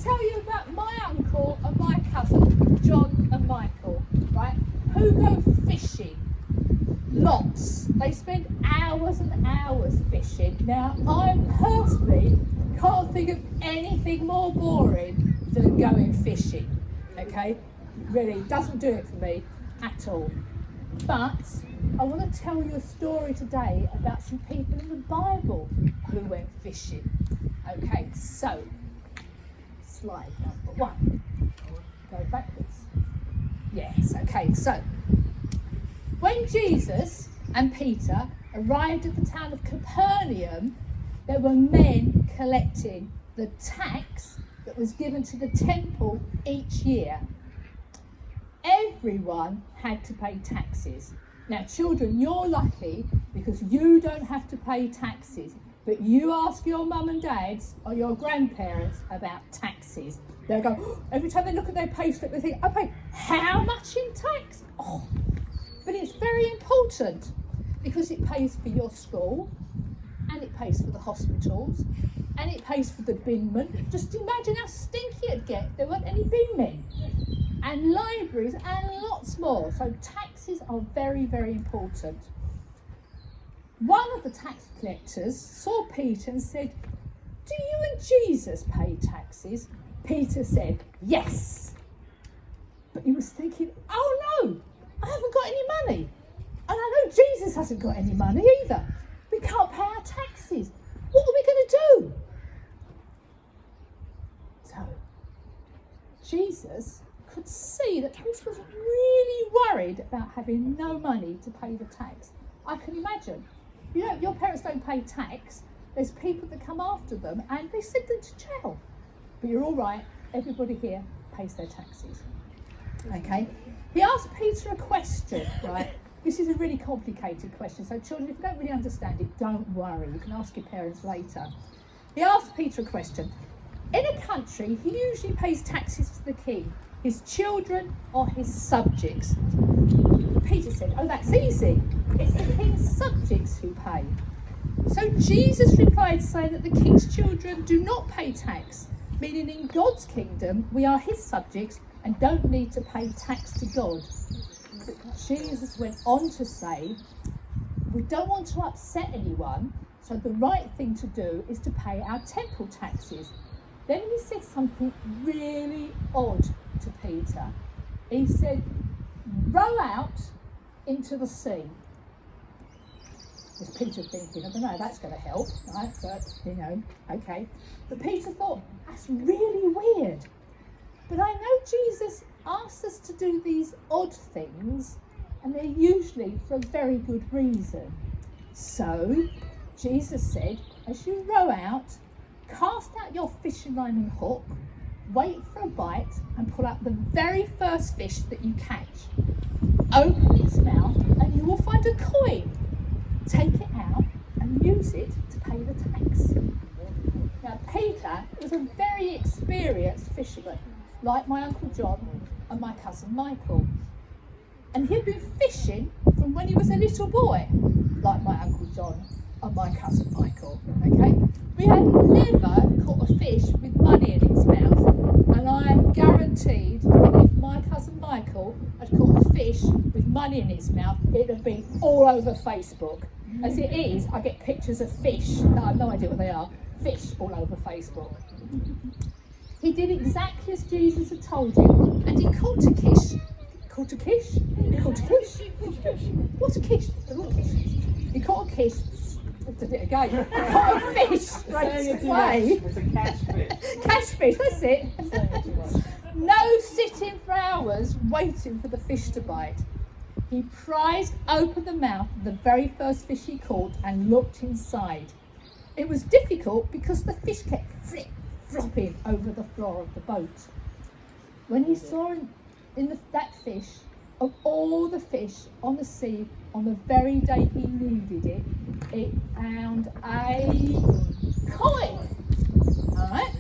to tell you about my uncle and my cousin, John and Michael, right? Who go fishing. Lots. They spend hours and hours fishing. Now, I personally can't think of anything more boring than going fishing. Okay? Really, doesn't do it for me at all. But I want to tell you a story today about some people in the Bible who went fishing. Okay, so slide number 1. Go backwards. Yes, okay, so when Jesus and Peter arrived at the town of Capernaum, there were men collecting the tax that was given to the temple each year. Everyone had to pay taxes. Now, children, you're lucky because you don't have to pay taxes. But you ask your mum and dads or your grandparents about taxes. They'll go, every time they look at their payslip, they think, I pay how much in tax? Oh. But it's very important because it pays for your school and it pays for the hospitals and it pays for the binmen. Just imagine how stinky it'd get if there weren't any binmen. And libraries and lots more. So taxes are very, very important. One of the tax collectors saw Peter and said, do you and Jesus pay taxes? Peter said, yes. But he was thinking, oh no, I haven't got any money. And I know Jesus hasn't got any money either. We can't pay our taxes. What are we going to do? So, Jesus could see that Peter was really worried about having no money to pay the tax. I can imagine. You know, your parents don't pay tax. There's people that come after them and they send them to jail. But you're all right. Everybody here pays their taxes. Okay? He asked Peter a question, right? This is a really complicated question. So children, if you don't really understand it, don't worry. You can ask your parents later. He asked Peter a question. In a country, he usually pays taxes to the king, his children or his subjects. Peter said, oh, that's easy. It's the king's subjects who pay. So Jesus replied, saying that the king's children do not pay tax, meaning in God's kingdom we are his subjects and don't need to pay tax to God. But Jesus went on to say, we don't want to upset anyone, so the right thing to do is to pay our temple taxes. Then he said something really odd to Peter. He said, row out into the sea. Was Peter thinking, I don't know, that's going to help, right? But, you know, okay. But Peter thought, that's really weird. But I know Jesus asks us to do these odd things, and they're usually for a very good reason. So, Jesus said, as you row out, cast out your fishing line and hook, wait for a bite, and pull out the very first fish that you catch. Open its mouth, and you will find a coin. Take it out and use it to pay the tax. Now, Peter was a very experienced fisherman, like my Uncle John and my cousin Michael. And he'd been fishing from when he was a little boy, like my Uncle John and my cousin Michael. Okay? We had never caught a fish with money in its mouth, and I am guaranteed if my cousin Michael had caught a fish with money in its mouth, it'd have been all over Facebook. As it is, I get pictures of fish that I have no idea what they are. Fish all over Facebook. He did exactly as Jesus had told him, and he caught a kish. Caught a kish? He caught a kish? What's a kish? What kish? He caught a kish. Did it again. He caught a fish straight away. It's a catchfish. Catchfish, that's it. No sitting for hours waiting for the fish to bite. He prized open the mouth of the very first fish he caught and looked inside. It was difficult because the fish kept flopping over the floor of the boat. When he saw that fish, of all the fish on the sea on the very day he needed it, it found a coin. Alright?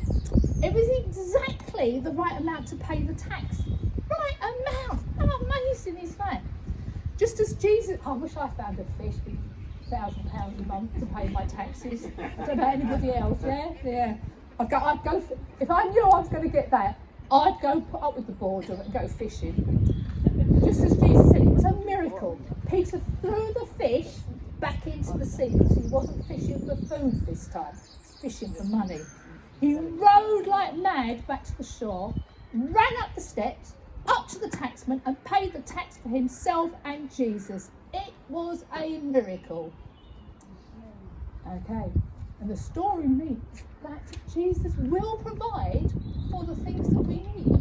It was exactly the right amount to pay the tax. Right amount! How amazing is that? Just as Jesus, I wish I found a fish with £1,000 a month to pay my taxes. I don't know anybody else, yeah? if I knew I was going to get that, I'd go put up with the boredom and go fishing. Just as Jesus said, it was a miracle. Peter threw the fish back into the sea because he wasn't fishing for food this time, he was fishing for money. He rowed like mad back to the shore, ran up the steps, up to the taxman and paid the tax for himself and Jesus. It was a miracle. Okay, and the story means that Jesus will provide for the things that we need.